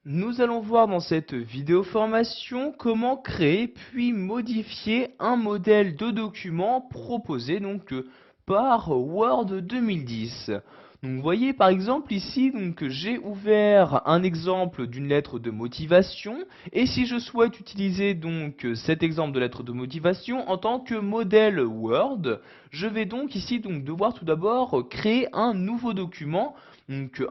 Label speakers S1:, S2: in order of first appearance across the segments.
S1: Nous allons voir dans cette vidéo formation comment créer puis modifier un modèle de document proposé par Word 2010. Donc vous voyez par exemple ici j'ai ouvert un exemple d'une lettre de motivation et si je souhaite utiliser cet exemple de lettre de motivation en tant que modèle Word, je vais ici devoir tout d'abord créer un nouveau document,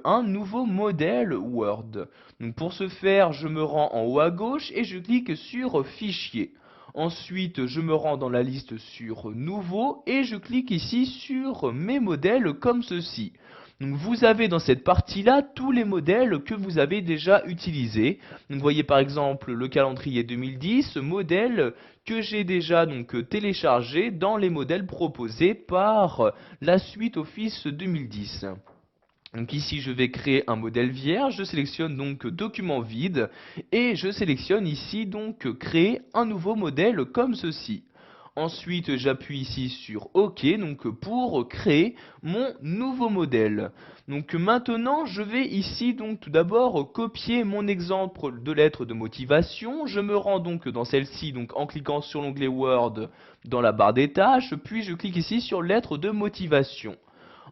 S1: un nouveau modèle Word. Donc pour ce faire, je me rends en haut à gauche et je clique sur Fichier. Ensuite, je me rends dans la liste sur Nouveau et je clique ici sur Mes modèles comme ceci. Donc vous avez dans cette partie-là tous les modèles que vous avez déjà utilisés. Donc vous voyez par exemple le calendrier 2010, modèle que j'ai déjà téléchargé dans les modèles proposés par la suite Office 2010. Donc ici je vais créer un modèle vierge, je sélectionne document vide et je sélectionne ici créer un nouveau modèle comme ceci. Ensuite j'appuie ici sur OK pour créer mon nouveau modèle. Donc maintenant je vais ici tout d'abord copier mon exemple de lettre de motivation. Je me rends dans celle-ci en cliquant sur l'onglet Word dans la barre des tâches, puis je clique ici sur lettre de motivation.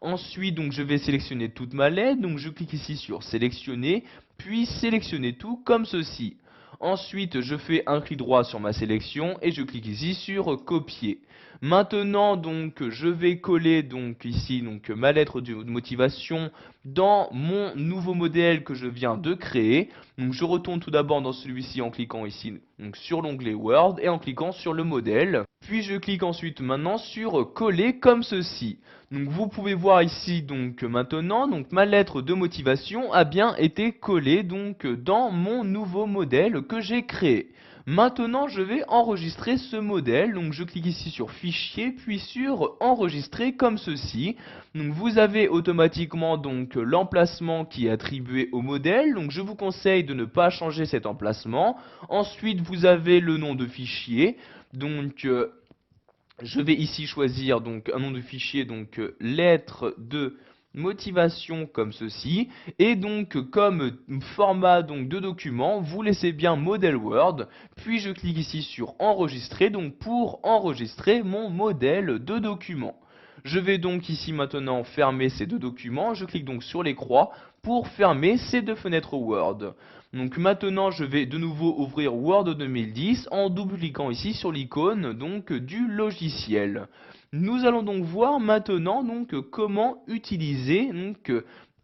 S1: Ensuite, je vais sélectionner toute ma lettre, donc je clique ici sur sélectionner, puis sélectionner tout comme ceci. Ensuite, je fais un clic droit sur ma sélection et je clique ici sur copier. Maintenant, je vais coller ici ma lettre de motivation dans mon nouveau modèle que je viens de créer. Donc je retourne tout d'abord dans celui-ci en cliquant ici sur l'onglet Word et en cliquant sur le modèle. Puis je clique ensuite maintenant sur coller comme ceci. Donc vous pouvez voir ici maintenant ma lettre de motivation a bien été collée dans mon nouveau modèle que j'ai créé. Maintenant je vais enregistrer ce modèle, donc je clique ici sur fichier puis sur enregistrer comme ceci. Donc vous avez automatiquement l'emplacement qui est attribué au modèle, donc je vous conseille de ne pas changer cet emplacement. Ensuite vous avez le nom de fichier, je vais ici choisir un nom de fichier, lettre de motivation comme ceci. Et comme format de document, vous laissez bien modèle Word. Puis je clique ici sur enregistrer, pour enregistrer mon modèle de document. Je vais ici maintenant fermer ces deux documents. Je clique sur les croix pour fermer ces deux fenêtres Word. Donc maintenant je vais de nouveau ouvrir Word 2010 en double-cliquant ici sur l'icône du logiciel. Nous allons voir maintenant comment utiliser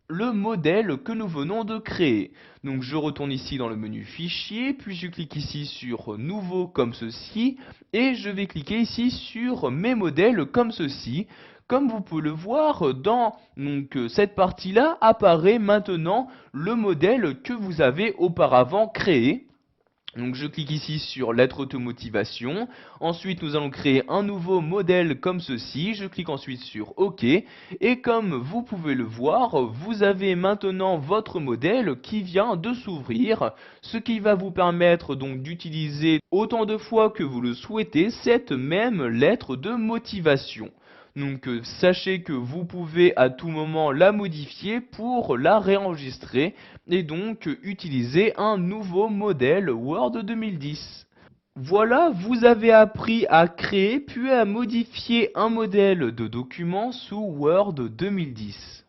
S1: le modèle que nous venons de créer. Donc je retourne ici dans le menu fichier, puis je clique ici sur nouveau comme ceci et je vais cliquer ici sur mes modèles comme ceci. Comme vous pouvez le voir, dans cette partie-là apparaît maintenant le modèle que vous avez auparavant créé. Donc je clique ici sur lettre de motivation. Ensuite nous allons créer un nouveau modèle comme ceci. Je clique ensuite sur OK. Et comme vous pouvez le voir, vous avez maintenant votre modèle qui vient de s'ouvrir. Ce qui va vous permettre d'utiliser autant de fois que vous le souhaitez cette même lettre de motivation. Sachez que vous pouvez à tout moment la modifier pour la réenregistrer et utiliser un nouveau modèle Word 2010. Voilà, vous avez appris à créer puis à modifier un modèle de document sous Word 2010.